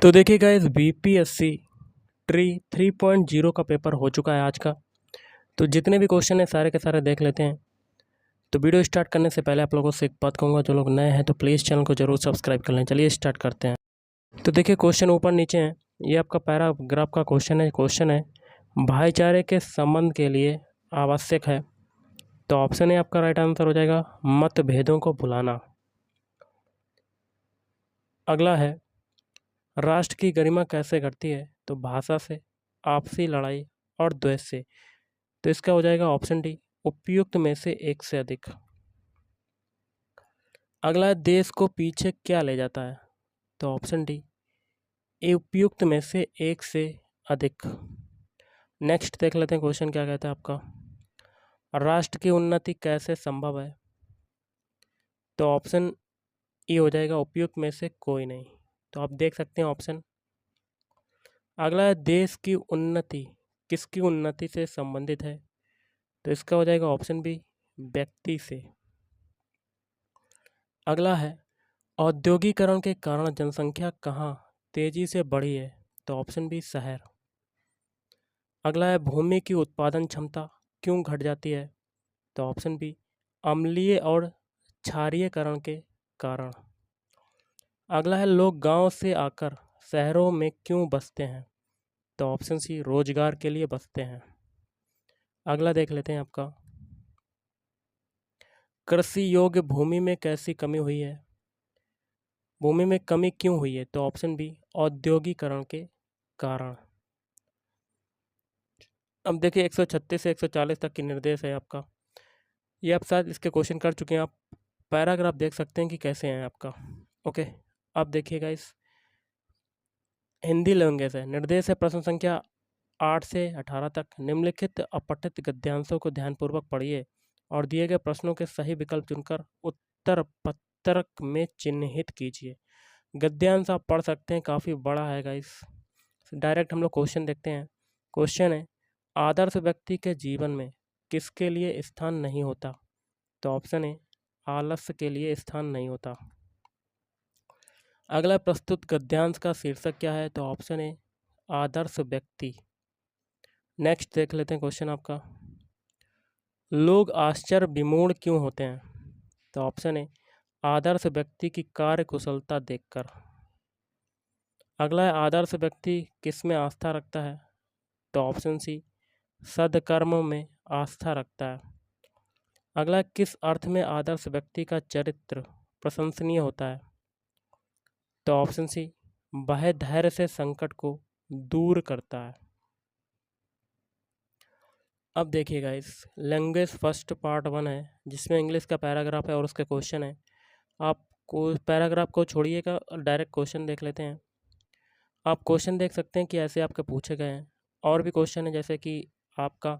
तो देखिए guys, BPSC tree 3.0 का पेपर हो चुका है आज का। तो जितने भी क्वेश्चन हैं सारे के सारे देख लेते हैं। तो वीडियो स्टार्ट करने से पहले आप लोगों से एक बात कहूँगा, जो लोग नए हैं तो प्लीज़ चैनल को जरूर सब्सक्राइब कर लें। चलिए स्टार्ट करते हैं। तो देखिए क्वेश्चन ऊपर नीचे हैं। ये आपका पैराग्राफ का क्वेश्चन है भाईचारे के संबंध के लिए आवश्यक है। तो ऑप्शन ए आपका राइट आंसर हो जाएगा मतभेदों को भुलाना। अगला है राष्ट्र की गरिमा कैसे घटती है? तो भाषा से, आपसी लड़ाई और द्वेष से। तो इसका हो जाएगा ऑप्शन डी, उपयुक्त में से एक से अधिक। अगला है देश को पीछे क्या ले जाता है? तो ऑप्शन डी, उपयुक्त में से एक से अधिक। नेक्स्ट देख लेते हैं क्वेश्चन क्या कहता है आपका। राष्ट्र की उन्नति कैसे संभव है? तो ऑप्शन ई हो जाएगा, उपयुक्त में से कोई नहीं। तो आप देख सकते हैं ऑप्शन। अगला है देश की उन्नति किसकी उन्नति से संबंधित है? तो इसका हो जाएगा ऑप्शन बी, व्यक्ति से। अगला है औद्योगिकरण के कारण जनसंख्या कहाँ तेजी से बढ़ी है? तो ऑप्शन बी, शहर। अगला है भूमि की उत्पादन क्षमता क्यों घट जाती है? तो ऑप्शन बी, अम्लीय और क्षारीयकरण के कारण। अगला है लोग गांव से आकर शहरों में क्यों बसते हैं? तो ऑप्शन सी, रोजगार के लिए बसते हैं। अगला देख लेते हैं आपका, कृषि योग्य भूमि में कैसी कमी हुई है? भूमि में कमी क्यों हुई है? तो ऑप्शन बी, औद्योगिकरण के कारण। अब देखिए 136 से 140 तक की निर्देश है आपका। ये आप शायद इसके क्वेश्चन कर चुके हैं। आप पैराग्राफ देख सकते हैं कि कैसे हैं आपका। ओके, अब देखिएगा इस हिंदी लैंग्वेज है। निर्देश है प्रश्न संख्या 8 से 18 तक। निम्नलिखित अपठित गद्यांशों को ध्यानपूर्वक पढ़िए और दिए गए प्रश्नों के सही विकल्प चुनकर उत्तर पत्रक में चिन्हित कीजिए। गद्यांश आप पढ़ सकते हैं, काफ़ी बड़ा है गाइस। डायरेक्ट हम लोग क्वेश्चन देखते हैं। क्वेश्चन है आदर्श व्यक्ति के जीवन में किसके लिए स्थान नहीं होता? तो ऑप्शन है, आलस्य के लिए स्थान नहीं होता। अगला प्रस्तुत गद्यांश का शीर्षक क्या है? तो ऑप्शन है, आदर्श व्यक्ति। नेक्स्ट देख लेते हैं क्वेश्चन आपका, लोग आश्चर्य विमूढ़ क्यों होते हैं? तो ऑप्शन है, आदर्श व्यक्ति की कार्य कुशलता देखकर। अगला है आदर्श व्यक्ति किस में आस्था रखता है? तो ऑप्शन सी, सद्कर्म में आस्था रखता है। अगला, किस अर्थ में आदर्श व्यक्ति का चरित्र प्रशंसनीय होता है? तो ऑप्शन सी, वह धैर्य से संकट को दूर करता है। अब देखिएगा इस लैंग्वेज फर्स्ट पार्ट 1 है, जिसमें इंग्लिश का पैराग्राफ है और उसके क्वेश्चन है। आपको पैराग्राफ को छोड़िएगा और डायरेक्ट क्वेश्चन देख लेते हैं। आप क्वेश्चन देख सकते हैं कि ऐसे आपके पूछे गए हैं। और भी क्वेश्चन है, जैसे कि आपका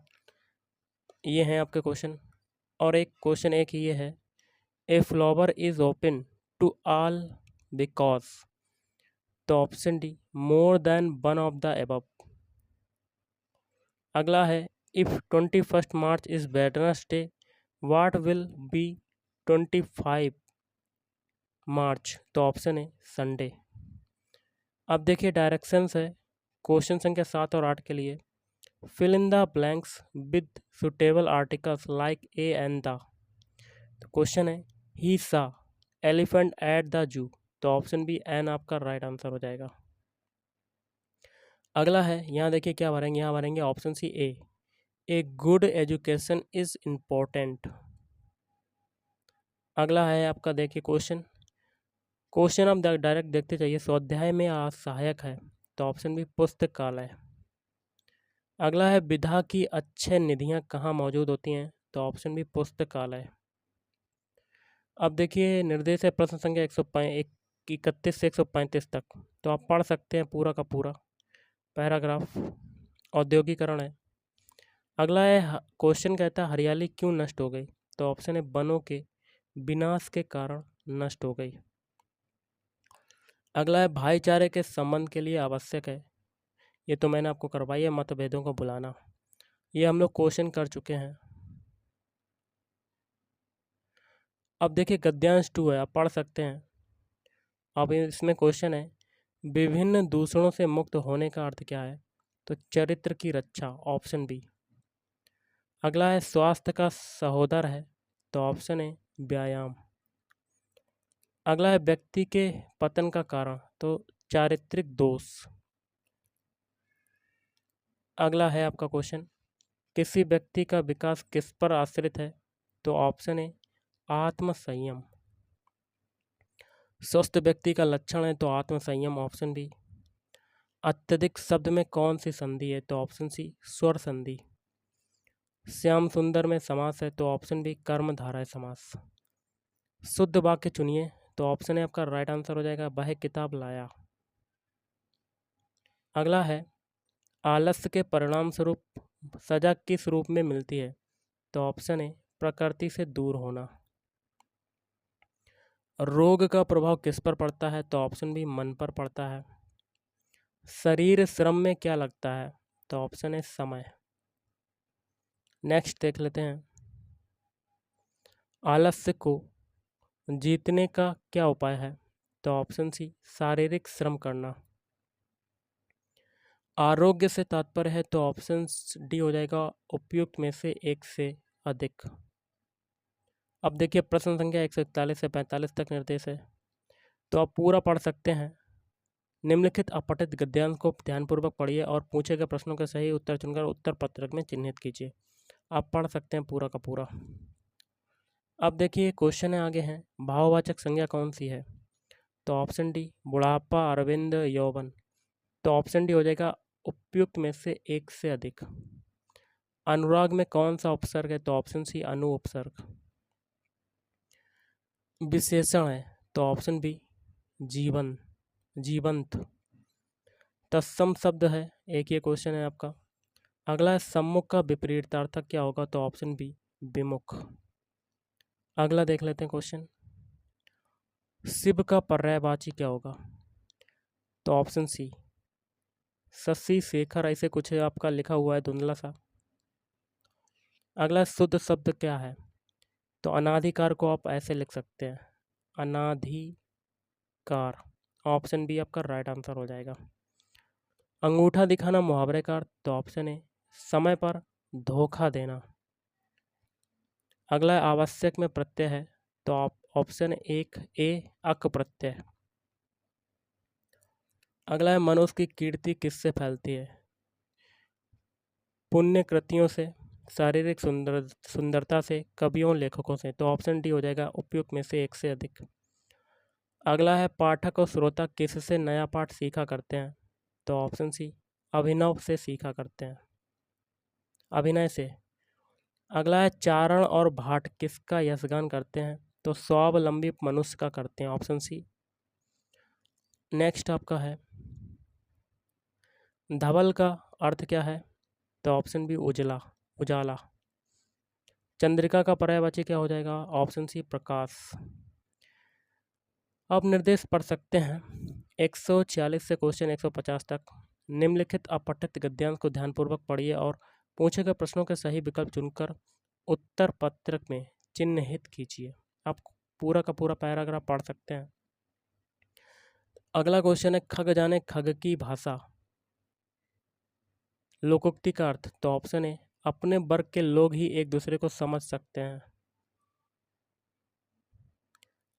ये हैं आपके क्वेश्चन। और एक क्वेश्चन एक ये है, a flower is open to all because. तो option D, more than one of the above. अगला है if 21 March is Wednesday what will be 25 March. तो ऑप्शन है, संडे। अब देखिए डायरेक्शंस है क्वेश्चन संख्या 7 और 8 के लिए। Fill in the blanks with suitable articles like a and the. तो क्वेश्चन है he saw elephant at the zoo. तो ऑप्शन बी, एन आपका राइट आंसर हो जाएगा। अगला है, यहाँ देखिए क्या भरेंगे, यहाँ भरेंगे option C, a good education is important. अगला है आपका देखिए क्वेश्चन आप डायरेक्ट देखते जाइए, स्वाध्याय में सहायक है। तो ऑप्शन बी, पुस्तकालय। अगला है विधा की अच्छे निधियाँ कहाँ मौजूद होती हैं? तो ऑप्शन बी, पुस्तकालय। अब देखिए निर्देश है प्रश्न संख्या 131 से 135 तक। तो आप पढ़ सकते हैं पूरा का पूरा पैराग्राफ। औद्योगिकरण है। अगला है क्वेश्चन कहता है हरियाली क्यों नष्ट हो गई? तो ऑप्शन है, वनों के विनाश के कारण नष्ट हो गई। अगला है भाईचारे के संबंध के लिए आवश्यक है। ये तो मैंने आपको करवाई है, मतभेदों को बुलाना। ये हम लोग क्वेश्चन कर चुके हैं। अब देखिए गद्यांश 2 है, आप पढ़ सकते हैं। अब इसमें क्वेश्चन है विभिन्न दूषणों से मुक्त होने का अर्थ क्या है? तो चरित्र की रक्षा, ऑप्शन बी। अगला है स्वास्थ्य का सहोदर है, तो ऑप्शन ए व्यायाम। अगला है व्यक्ति के पतन का कारण, तो चारित्रिक दोष। अगला है आपका क्वेश्चन, किसी व्यक्ति का विकास किस पर आश्रित है? तो ऑप्शन ए आत्म संयम। स्वस्थ व्यक्ति का लक्षण है तो आत्म संयम, ऑप्शन बी। अत्यधिक शब्द में कौन सी संधि है? तो ऑप्शन सी स्वर संधि। श्याम सुंदर में समास है तो ऑप्शन बी कर्मधारय समास। शुद्ध वाक्य चुनिए, तो ऑप्शन ए आपका राइट आंसर हो जाएगा वह किताब लाया। अगला है आलस्य के परिणाम स्वरूप सजा किस रूप में मिलती है? तो ऑप्शन ए प्रकृति से दूर होना। रोग का प्रभाव किस पर पड़ता है? तो ऑप्शन बी मन पर पड़ता है। शरीर श्रम में क्या लगता है? तो ऑप्शन ए समय। नेक्स्ट देख लेते हैं, आलस्य को जीतने का क्या उपाय है? तो ऑप्शन सी शारीरिक श्रम करना। आरोग्य से तात्पर्य है तो ऑप्शन डी हो जाएगा उपयुक्त में से एक से अधिक। अब देखिए प्रश्न संख्या 141 से 45 तक निर्देश है, तो आप पूरा पढ़ सकते हैं। निम्नलिखित अपठित गद्यांश को ध्यानपूर्वक पढ़िए और पूछे गए प्रश्नों के सही उत्तर चुनकर उत्तर पत्रक में चिन्हित कीजिए। आप पढ़ सकते हैं पूरा का पूरा। अब देखिए क्वेश्चन है आगे हैं, भाववाचक संज्ञा कौन सी है? तो ऑप्शन डी बुढ़ापा, अरविंद, यौवन। तो ऑप्शन डी हो जाएगा उपयुक्त में से एक से अधिक। अनुराग में कौन सा उपसर्ग है? तो ऑप्शन सी अनु उपसर्ग। विशेषण है तो ऑप्शन बी जीवन, जीवंत। तत्सम शब्द है, एक ये क्वेश्चन है आपका। अगला है सम्मुख का विपरीतार्थक क्या होगा? तो ऑप्शन बी विमुख। अगला देख लेते हैं क्वेश्चन, शिव का पर्यायवाची क्या होगा? तो ऑप्शन सी शशि शेखर, ऐसे कुछ है आपका लिखा हुआ है धुंधला सा। अगला शुद्ध शब्द क्या है? तो अनाधिकार को आप ऐसे लिख सकते हैं अनाधिकार, ऑप्शन बी आपका राइट आंसर हो जाएगा। अंगूठा दिखाना मुहावरे का अर्थ? तो ऑप्शन ए समय पर धोखा देना। अगला आवश्यक में प्रत्यय है, तो आप ऑप्शन एक ए अक प्रत्यय। अगला है मनुष्य की कीर्ति किससे फैलती है? पुण्य कृतियों से, शारीरिक सुंदरता से, कवियों लेखकों से। तो ऑप्शन डी हो जाएगा उपयुक्त में से एक से अधिक। अगला है पाठक और श्रोता किससे नया पाठ सीखा करते हैं? तो ऑप्शन सी अभिनव से सीखा करते हैं, अभिनय से। अगला है चारण और भाट किसका यशगान करते हैं? तो स्वावलंबी मनुष्य का करते हैं, ऑप्शन सी। नेक्स्ट आपका है धवल का अर्थ क्या है? तो ऑप्शन बी उजला, उजाला। चंद्रिका का पर्यायवाची क्या हो जाएगा? ऑप्शन सी प्रकाश। अब निर्देश पढ़ सकते हैं 146 से क्वेश्चन 150 तक। निम्नलिखित अपठित गद्यांश को ध्यानपूर्वक पढ़िए और पूछे गए प्रश्नों के सही विकल्प चुनकर उत्तर पत्रक में चिन्हित कीजिए। आप पूरा का पूरा पैराग्राफ पढ़ सकते हैं। अगला क्वेश्चन है खग जाने खग की भाषा, लोकोक्ति का अर्थ? तो ऑप्शन ए अपने वर्ग के लोग ही एक दूसरे को समझ सकते हैं।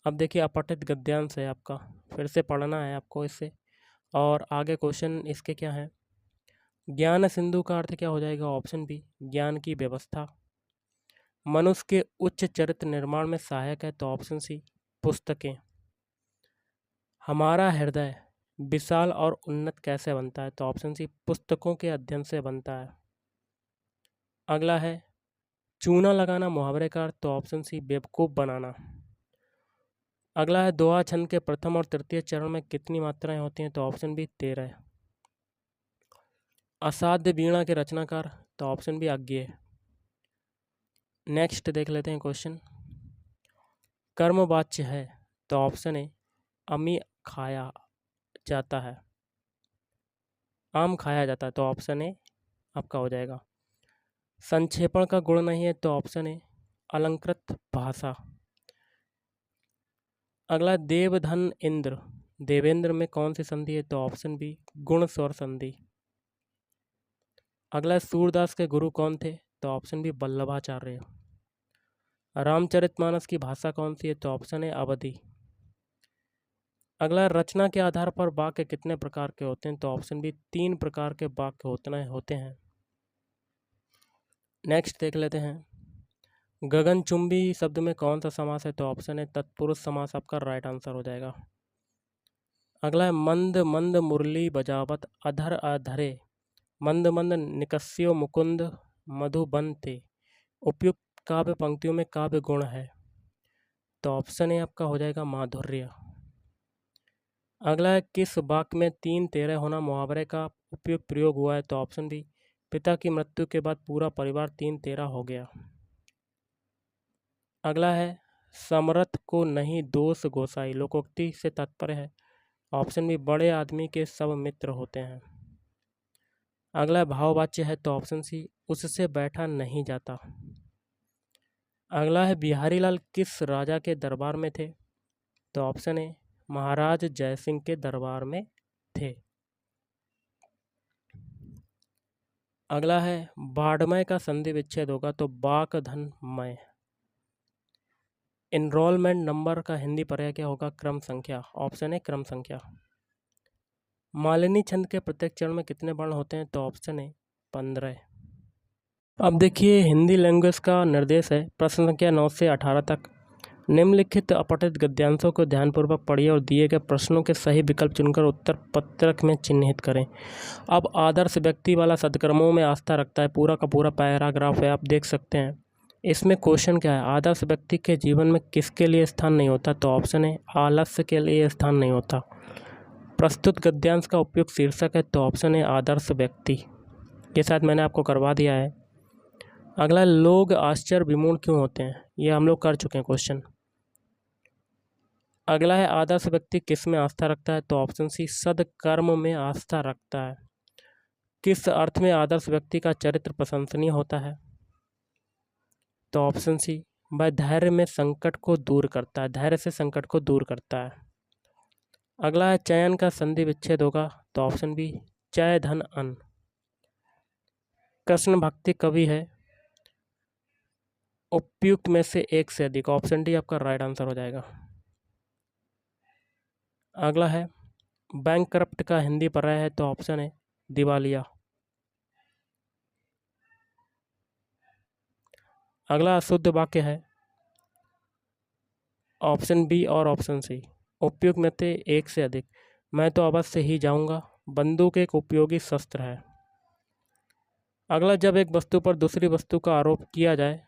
अब देखिए अपठित गद्यांश है आपका, फिर से पढ़ना है आपको इससे। और आगे क्वेश्चन इसके क्या है, ज्ञान सिंधु का अर्थ क्या हो जाएगा? ऑप्शन बी ज्ञान की व्यवस्था। मनुष्य के उच्च चरित्र निर्माण में सहायक है, तो ऑप्शन सी पुस्तकें। हमारा हृदय विशाल और उन्नत कैसे बनता है? तो ऑप्शन सी पुस्तकों के अध्ययन से बनता है। अगला है चूना लगाना मुहावरे का अर्थ? तो ऑप्शन सी बेवकूफ़ बनाना। अगला है दोहा छंद के प्रथम और तृतीय चरण में कितनी मात्राएं होती हैं? तो ऑप्शन बी 13। असाध्य वीणा के रचनाकार? तो ऑप्शन बी अज्ञेय। नेक्स्ट देख लेते हैं क्वेश्चन, कर्मवाच्य है? तो ऑप्शन ए अमी खाया जाता है, आम खाया जाता है, तो ऑप्शन ए आपका हो जाएगा। संक्षेपण का गुण नहीं है, तो ऑप्शन ए अलंकृत भाषा। अगला देवधन इंद्र देवेंद्र में कौन सी संधि है? तो ऑप्शन बी गुण स्वर संधि। अगला है सूरदास के गुरु कौन थे? तो ऑप्शन बी वल्लभाचार्य। रामचरितमानस की भाषा कौन सी है? तो ऑप्शन है अवधि। अगला रचना के आधार पर वाक्य कितने प्रकार के होते हैं? तो ऑप्शन बी 3 प्रकार के वाक्य होते हैं। नेक्स्ट देख लेते हैं, गगनचुंबी शब्द में कौन सा समास है? तो ऑप्शन है तत्पुरुष समास आपका राइट आंसर हो जाएगा। अगला है मंद मंद मुरली बजावत अधर अधरे मंद मंद निकस्यो मुकुंद मधुबन थे। उपयुक्त काव्य पंक्तियों में काव्य गुण है? तो ऑप्शन है आपका हो जाएगा माधुर्य। अगला है किस वाक्य में 3 तेरह होना मुहावरे का उपयुक्त प्रयोग हुआ है? तो ऑप्शन बी पिता की मृत्यु के बाद पूरा परिवार 3 तेरह हो गया। अगला है समरथ को नहीं दोष गोसाई लोकोक्ति से तात्पर्य है? ऑप्शन बी बड़े आदमी के सब मित्र होते हैं। अगला भाववाच्य है? तो ऑप्शन सी उससे बैठा नहीं जाता। अगला है बिहारी लाल किस राजा के दरबार में थे? तो ऑप्शन है महाराज जयसिंह के दरबार में थे। अगला है बाढ़मय का संधि विच्छेद होगा? तो बाक धनमय। एनरोलमेंट नंबर का हिंदी पर्याय क्या होगा? क्रम संख्या। ऑप्शन है क्रम संख्या। मालिनी छंद के प्रत्येक चरण में कितने वर्ण होते हैं? तो ऑप्शन है 15। अब देखिए हिंदी लैंग्वेज का निर्देश है प्रश्न संख्या 9 से 18 तक। निम्नलिखित अपठित गद्यांशों को ध्यानपूर्वक पढ़िए और दिए गए प्रश्नों के सही विकल्प चुनकर उत्तर पत्रक में चिन्हित करें। अब आदर्श व्यक्ति वाला सद्कर्मों में आस्था रखता है, पूरा का पूरा पैराग्राफ है, आप देख सकते हैं। इसमें क्वेश्चन क्या है, आदर्श व्यक्ति के जीवन में किसके लिए स्थान नहीं होता? तो ऑप्शन है आलस्य के लिए स्थान नहीं होता। प्रस्तुत गद्यांश का उपयुक्त शीर्षक है? तो ऑप्शन है आदर्श व्यक्ति। ये शायद मैंने आपको करवा दिया है। अगला लोग आश्चर्य विमूढ़ क्यों होते हैं? ये हम लोग कर चुके हैं क्वेश्चन। अगला है आदर्श व्यक्ति किस में आस्था रखता है? तो ऑप्शन सी सद्कर्म में आस्था रखता है। किस अर्थ में आदर्श व्यक्ति का चरित्र प्रशंसनीय होता है? तो ऑप्शन सी वह धैर्य में संकट को दूर करता है, धैर्य से संकट को दूर करता है। अगला है चयन का संधि विच्छेद होगा? तो ऑप्शन बी चय धन अन। कृष्ण भक्ति कवि है? उपयुक्त में से एक से अधिक। ऑप्शन डी आपका राइट आंसर हो जाएगा। अगला है बैंकक्रप्ट का हिंदी पर्याय है? तो ऑप्शन है दिवालिया। अगला अशुद्ध वाक्य है? ऑप्शन बी और ऑप्शन सी। उपयुक्त में से एक से अधिक। मैं तो अवश्य ही जाऊंगा। बंदूक एक उपयोगी शस्त्र है। अगला जब एक वस्तु पर दूसरी वस्तु का आरोप किया जाए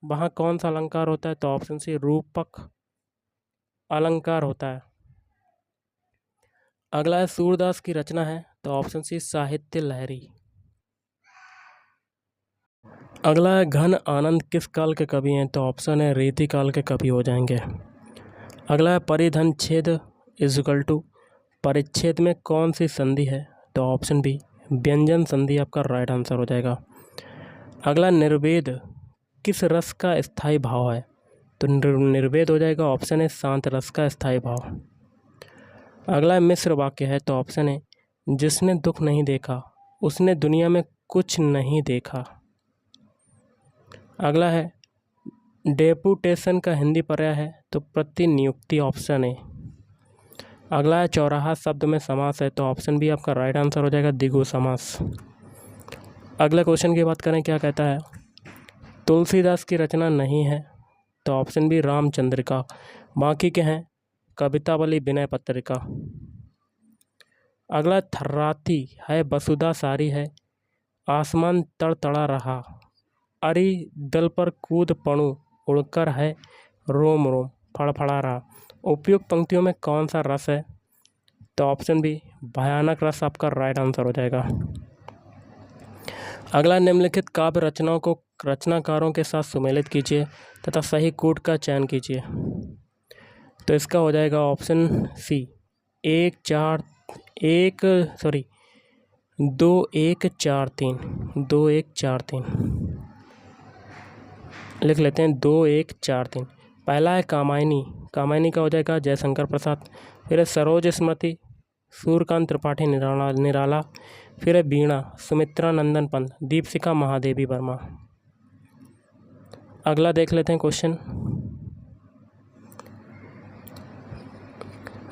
वहाँ कौन सा अलंकार होता है? तो ऑप्शन सी रूपक अलंकार होता है। अगला है सूरदास की रचना है? तो ऑप्शन सी साहित्य लहरी। अगला है घन आनंद किस काल के कवि हैं? तो ऑप्शन है रीति काल के कवि हो जाएंगे। अगला है परिधन छेद इजकल टू परिच्छेद में कौन सी संधि है? तो ऑप्शन बी व्यंजन संधि आपका राइट आंसर हो जाएगा। अगला निर्वेद किस रस का स्थायी भाव है? तो निर्वेद हो जाएगा। ऑप्शन है शांत रस का स्थायी भाव। अगला मिश्र वाक्य है? तो ऑप्शन है जिसने दुख नहीं देखा उसने दुनिया में कुछ नहीं देखा। अगला है डेपुटेशन का हिंदी पर्याय है? तो प्रतिनियुक्ति। ऑप्शन है। अगला है चौराहा शब्द में समास है? तो ऑप्शन बी आपका राइट आंसर हो जाएगा द्विगु समास। अगला क्वेश्चन की बात करें, क्या कहता है, तुलसीदास की रचना नहीं है? तो ऑप्शन बी रामचंद्रिका। बाकी के हैं कवितावली विनय पत्रिका। अगला थर्राती है वसुधा सारी है आसमान तड़तड़ा रहा अरी दल पर कूद पड़ूं उड़कर है रोम रोम फड़फड़ा रहा। उपयुक्त पंक्तियों में कौन सा रस है? तो ऑप्शन बी भयानक रस आपका राइट आंसर हो जाएगा। अगला निम्नलिखित काव्य रचनाओं को रचनाकारों के साथ सुमेलित कीजिए तथा सही कूट का चयन कीजिए। तो इसका हो जाएगा ऑप्शन सी 2-1-4-3 लिख लेते हैं 2-1-4-3। पहला है कामायनी। कामायनी का हो जाएगा जयशंकर प्रसाद। फिर है सरोज स्मृति, सूर्यकांत त्रिपाठी निराला, फिर है वीणा सुमित्रा नंदन पंत, दीपशिखा महादेवी वर्मा। अगला देख लेते हैं क्वेश्चन।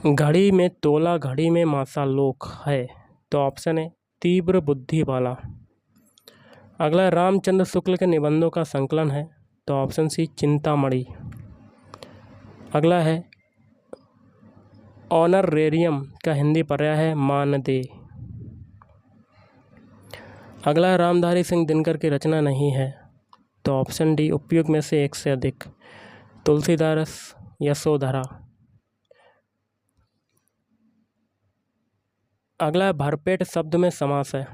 घड़ी में तोला घड़ी में मासा लोक है, तो ऑप्शन है तीव्र बुद्धि वाला। अगला रामचंद्र शुक्ल के निबंधों का संकलन है, तो ऑप्शन सी चिंतामणि। अगला है ऑनरेरियम का हिंदी पर्याय है मानदेय। अगला रामधारी सिंह दिनकर की रचना नहीं है, तो ऑप्शन डी उपयुक्त में से एक से अधिक, तुलसीदास यशोधरा। अगला है भरपेट शब्द में समास है,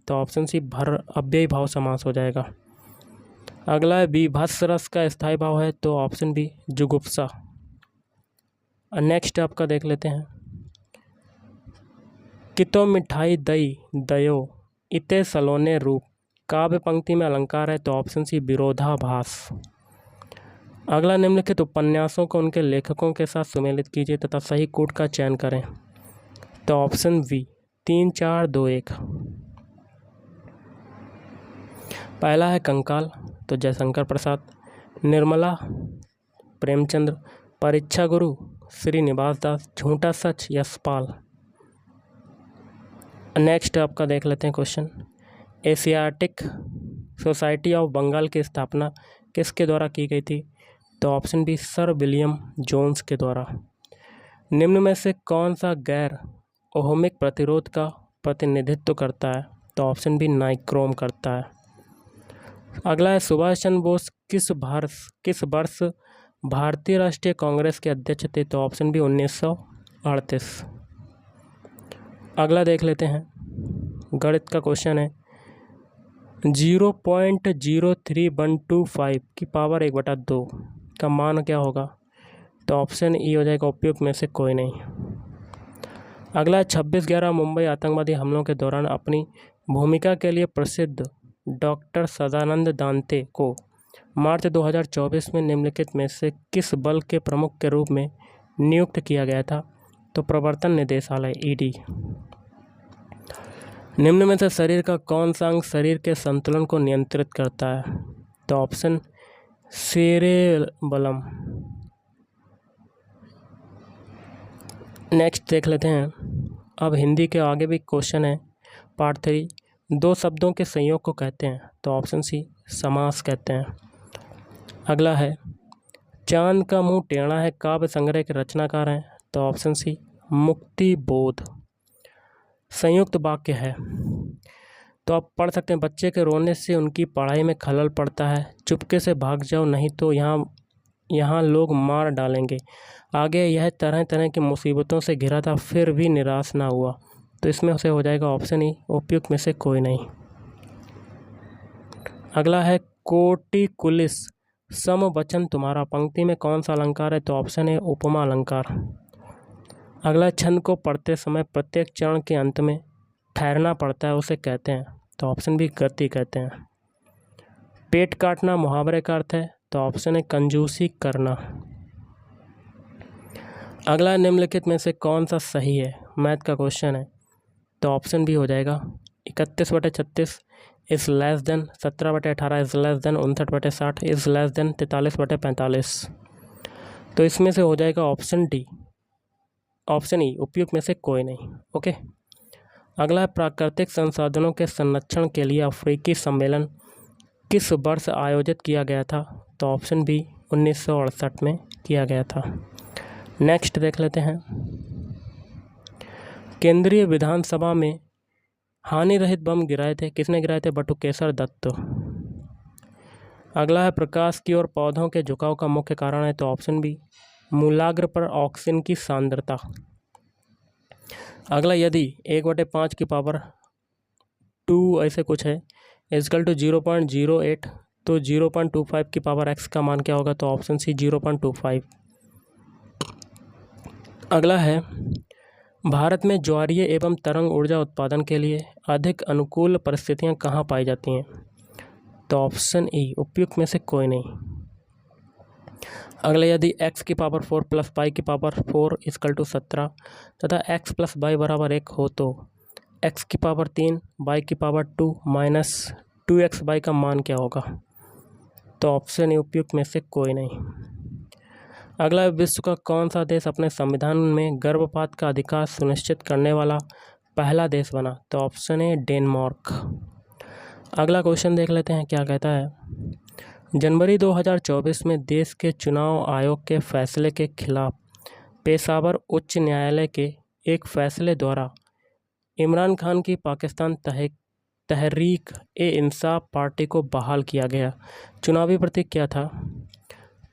तो ऑप्शन सी भर अव्ययी भाव समास हो जाएगा। अगला है बीभत्स रस का स्थायी भाव है, तो ऑप्शन बी जुगुप्सा। नेक्स्ट आपका देख लेते हैं। कितो मिठाई दई दयो इते सलोने रूप, काव्य पंक्ति में अलंकार है, तो ऑप्शन सी विरोधाभास। अगला निम्नलिखित उपन्यासों को उनके लेखकों के साथ सुमेलित कीजिए तथा सही कूट का चयन करें, तो ऑप्शन वी 3 4 2 1। पहला है कंकाल, तो जयशंकर प्रसाद। निर्मला प्रेमचंद्र। परीक्षा गुरु श्रीनिवास दास। झूठा सच यशपाल। नेक्स्ट आपका देख लेते हैं question. Asiatic society of Bengal की स्थापना किसके द्वारा की गई थी, तो option B Sir William Jones के द्वारा। निम्न में से कौन सा गैर ओहमिक प्रतिरोध का प्रतिनिधित्व करता है, तो ऑप्शन बी नाइक्रोम करता है। अगला है सुभाष चंद्र बोस किस वर्ष भारतीय राष्ट्रीय कांग्रेस के अध्यक्ष थे, तो ऑप्शन बी 1938। अगला देख लेते हैं। गणित का क्वेश्चन है 0.03125 की पावर 1/2 का मान क्या होगा, तो ऑप्शन ई हो जाएगा उपयुक्त में से कोई नहीं। अगला 26/11 मुंबई आतंकवादी हमलों के दौरान अपनी भूमिका के लिए प्रसिद्ध डॉक्टर सदानंद दांते को मार्च 2024 में निम्नलिखित में से किस बल के प्रमुख के रूप में नियुक्त किया गया था, तो प्रवर्तन निदेशालय ईडी। निम्न में से शरीर का कौन सा अंग शरीर के संतुलन को नियंत्रित करता है, तो ऑप्शन सेरेबलम। नेक्स्ट देख लेते हैं। अब हिंदी के आगे भी क्वेश्चन है पार्ट 3। 2 शब्दों के संयोग को कहते हैं, तो ऑप्शन सी समास कहते हैं। अगला है चांद का मुंह टेढ़ा है काव्य संग्रह के रचनाकार हैं, तो ऑप्शन सी मुक्ति बोध। संयुक्त वाक्य है, तो आप पढ़ सकते हैं बच्चे के रोने से उनकी पढ़ाई में खलल पड़ता है, चुपके से भाग जाओ नहीं तो यहाँ लोग मार डालेंगे। आगे यह तरह तरह की मुसीबतों से घिरा था फिर भी निराश ना हुआ, तो इसमें से हो जाएगा ऑप्शन ई उपयुक्त में से कोई नहीं। अगला है कोटि कुलिस सम वचन तुम्हारा पंक्ति में कौन सा अलंकार है, तो ऑप्शन है उपमा अलंकार। अगला छंद को पढ़ते समय प्रत्येक चरण के अंत में ठहरना पड़ता है उसे कहते हैं, तो ऑप्शन बी गति कहते हैं। पेट काटना मुहावरे का अर्थ है, तो ऑप्शन है कंजूसी करना। अगला निम्नलिखित में से कौन सा सही है, मैथ का क्वेश्चन है, तो ऑप्शन बी हो जाएगा 31/36 is less than 17/18 is less than 59/60 is less than 43/45। तो इसमें से हो जाएगा ऑप्शन डी ऑप्शन ई उपयुक्त में से कोई नहीं। ओके। अगला है प्राकृतिक संसाधनों के संरक्षण के लिए अफ्रीकी सम्मेलन किस वर्ष आयोजित किया गया था, तो ऑप्शन बी 1968 में किया गया था। नेक्स्ट देख लेते हैं। केंद्रीय विधानसभा में हानि रहित बम गिराए थे, किसने गिराए थे, बटुकेश्वर दत्त। अगला है प्रकाश की ओर पौधों के झुकाव का मुख्य कारण है, तो ऑप्शन बी मूलाग्र पर ऑक्सीजन की सांद्रता। अगला यदि 1/5 की पावर 2 ऐसे कुछ है इजकल टू 0.08, तो 0.25 की पावर x का मान क्या होगा, तो ऑप्शन सी 0.25। अगला है भारत में ज्वारीय एवं तरंग ऊर्जा उत्पादन के लिए अधिक अनुकूल परिस्थितियां कहाँ पाई जाती हैं, तो ऑप्शन ई उपयुक्त में से कोई नहीं। अगला, यदि x की पावर 4 प्लस y की पावर 4 इक्वल टू 17 तथा x प्लस y बराबर 1 हो तो x की पावर 3 y की पावर 2 माइनस 2xy का मान क्या होगा? तो ऑप्शन ए उपयुक्त में से कोई नहीं। अगला, विश्व का कौन सा देश अपने संविधान में गर्भपात का अधिकार सुनिश्चित करने वाला पहला देश बना? तो ऑप्शन ए डेनमार्क। अगला क्वेश्चन देख लेते हैं क्या कहता है। जनवरी 2024 में देश के चुनाव आयोग के फैसले के खिलाफ पेशावर उच्च न्यायालय के एक फैसले द्वारा इमरान खान की पाकिस्तान तहरीक ए इंसाफ पार्टी को बहाल किया गया चुनावी प्रतीक क्या था?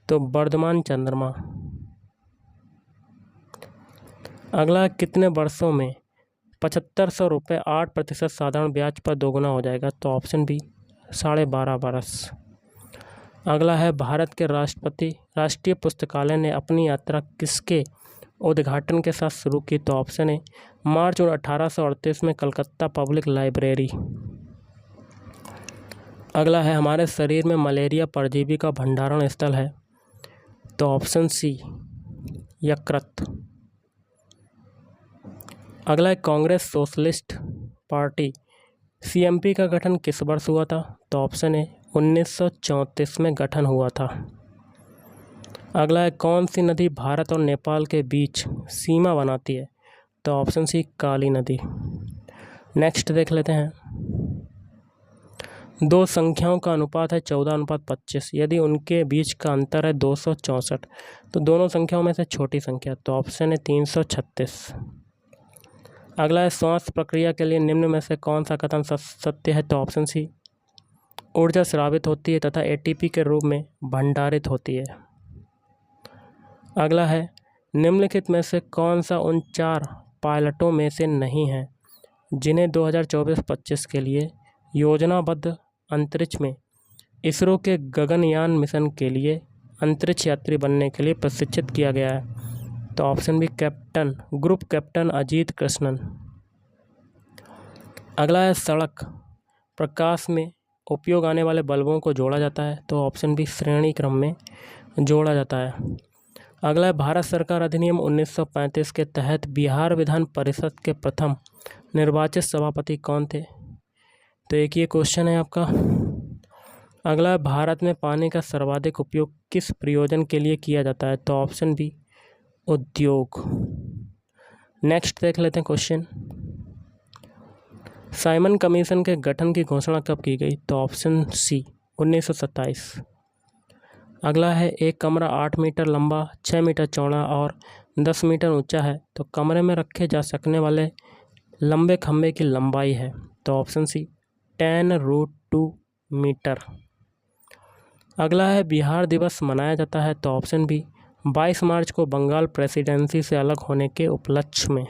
तो वर्धमान चंद्रमा। अगला, कितने वर्षों में 7500 रुपये 8% साधारण ब्याज पर दोगुना हो जाएगा? तो ऑप्शन बी 12.5 बरस। अगला है, भारत के राष्ट्रीय पुस्तकालय ने अपनी यात्रा किसके उद्घाटन के साथ शुरू की? तो ऑप्शन ए मार्च 1838 में कलकत्ता पब्लिक लाइब्रेरी। अगला है, हमारे शरीर में मलेरिया परजीवी का भंडारण स्थल है? तो ऑप्शन सी यकृत। अगला है, कांग्रेस सोशलिस्ट पार्टी सीएमपी का गठन किस वर्ष हुआ था? तो ऑप्शन ए 1934 में गठन हुआ था। अगला है, कौन सी नदी भारत और नेपाल के बीच सीमा बनाती है? तो ऑप्शन सी काली नदी। नेक्स्ट देख लेते हैं। दो संख्याओं का अनुपात है 14:25। यदि उनके बीच का अंतर है 264 तो दोनों संख्याओं में से छोटी संख्या? तो ऑप्शन है 336। अगला है, श्वास प्रक्रिया के लिए निम्न में से कौन सा कथन सत्य है? तो ऑप्शन सी ऊर्जा स्रावित होती है तथा एटीपी के रूप में भंडारित होती है। अगला है, निम्नलिखित में से कौन सा उन 4 पायलटों में से नहीं है जिन्हें 2024-25 के लिए योजनाबद्ध अंतरिक्ष में इसरो के गगनयान मिशन के लिए अंतरिक्ष यात्री बनने के लिए प्रशिक्षित किया गया है? तो option B group captain Ajit Krishnan. अगला है, सड़क प्रकाश में उपयोग आने वाले बल्बों को जोड़ा जाता है? तो ऑप्शन बी श्रेणी क्रम में जोड़ा जाता है। अगला है, भारत सरकार अधिनियम 1935 के तहत बिहार विधान परिषद के प्रथम निर्वाचित सभापति कौन थे? तो एक ये क्वेश्चन है आपका। अगला है, भारत में पानी का सर्वाधिक उपयोग किस प्रयोजन के लिए किया जाता है? तो ऑप्शन बी उद्योग। नेक्स्ट देख लेते हैं क्वेश्चन। साइमन कमीशन के गठन की घोषणा कब की गई? तो ऑप्शन सी 1927। अगला है, एक कमरा 8 मीटर लंबा, 6 मीटर चौड़ा और 10 मीटर ऊंचा है तो कमरे में रखे जा सकने वाले लंबे खंभे की लंबाई है? तो ऑप्शन सी 10√2 मीटर। अगला है, बिहार दिवस मनाया जाता है? तो ऑप्शन बी 22 मार्च को बंगाल प्रेसिडेंसी से अलग होने के उपलक्ष्य में।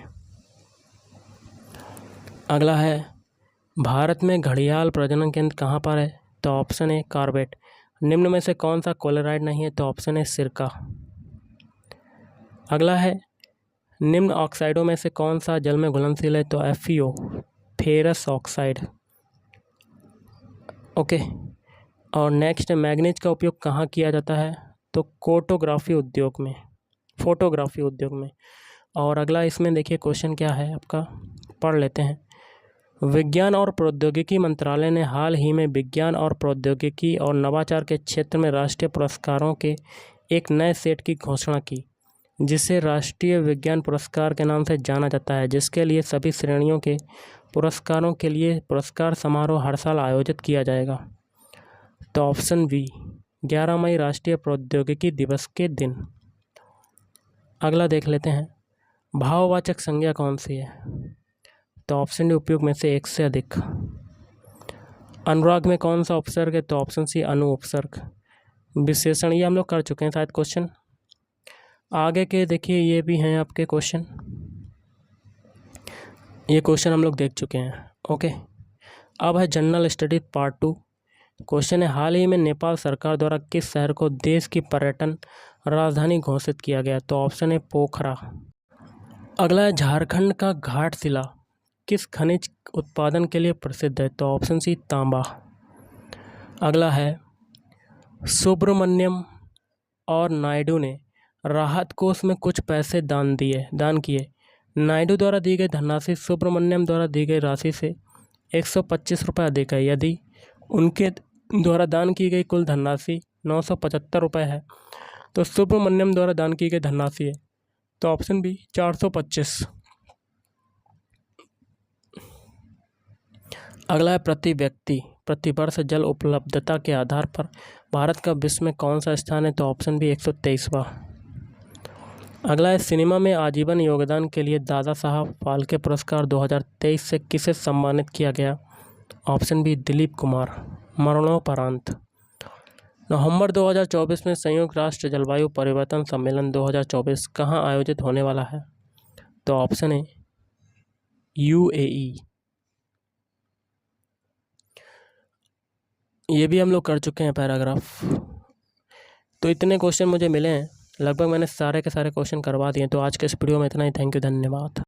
अगला है, भारत में घड़ियाल प्रजनन केंद्र कहाँ पर है? तो ऑप्शन ए कार्बेट। निम्न में से कौन सा क्लोराइड नहीं है? तो ऑप्शन ए सिरका। अगला है, निम्न ऑक्साइडों में से कौन सा जल में घुलनशील है? तो FeO फेरस ऑक्साइड। ओके। और नेक्स्ट, मैग्नीज का उपयोग कहाँ किया जाता है? तो फोटोग्राफी उद्योग में। और अगला इसमें देखिए क्वेश्चन क्या है आपका, पढ़ लेते हैं। विज्ञान और प्रौद्योगिकी मंत्रालय ने हाल ही में विज्ञान और प्रौद्योगिकी और नवाचार के क्षेत्र में राष्ट्रीय पुरस्कारों के एक नए सेट की घोषणा की जिसे राष्ट्रीय विज्ञान पुरस्कार के नाम से जाना जाता है, जिसके लिए सभी श्रेणियों के पुरस्कारों के लिए पुरस्कार समारोह हर साल आयोजित किया जाएगा। तो ऑप्शन बी 11 मई राष्ट्रीय प्रौद्योगिकी दिवस के दिन। अगला देख लेते हैं, भाववाचक संज्ञा कौन सी है? तो ऑप्शन डी उपयोग में से एक से अधिक। अनुराग में कौन सा उपसर्ग है? तो ऑप्शन सी अनु उपसर्ग। विशेषण ये हम लोग कर चुके हैं शायद क्वेश्चन। आगे के देखिए ये भी हैं आपके क्वेश्चन, ये क्वेश्चन हम लोग देख चुके हैं। ओके, अब है जनरल स्टडी पार्ट 2। क्वेश्चन है, हाल ही में नेपाल सरकार द्वारा किस शहर को देश की पर्यटन राजधानी घोषित किया गया? तो ऑप्शन है पोखरा। अगला है, झारखंड का घाटशिला किस खनिज उत्पादन के लिए प्रसिद्ध है? तो ऑप्शन सी तांबा। अगला है, सुब्रमण्यम और नायडू ने राहत कोष में कुछ पैसे दान किए। नायडू द्वारा दी गई धनराशि सुब्रमण्यम द्वारा दी गई राशि से 125 रुपये अधिक है। यदि उनके द्वारा दान की गई कुल धनराशि 975 रुपये है तो सुब्रमण्यम द्वारा दान की गई धनराशि है तो ऑप्शन बी 425। अगला है प्रति व्यक्ति प्रति वर्ष जल उपलब्धता के आधार पर भारत का विश्व में कौन सा स्थान है तो ऑप्शन बी 123वां। अगला है सिनेमा में आजीवन योगदान के लिए दादा साहब फाल्के पुरस्कार 2023 से किसे सम्मानित किया गया? ऑप्शन बी दिलीप कुमार, मरणोपरांत। नवंबर 2024 में संयुक्त राष्ट्र जलवायु परिवर्तन सम्मेलन 2024 कहाँ आयोजित होने वाला है? तो ऑप्शन है UAE। ये भी हम लोग कर चुके हैं पैराग्राफ। तो इतने क्वेश्चन मुझे मिले हैं, लगभग मैंने सारे के सारे क्वेश्चन करवा दिए। तो आज के इस वीडियो में इतना ही। थैंक यू, धन्यवाद।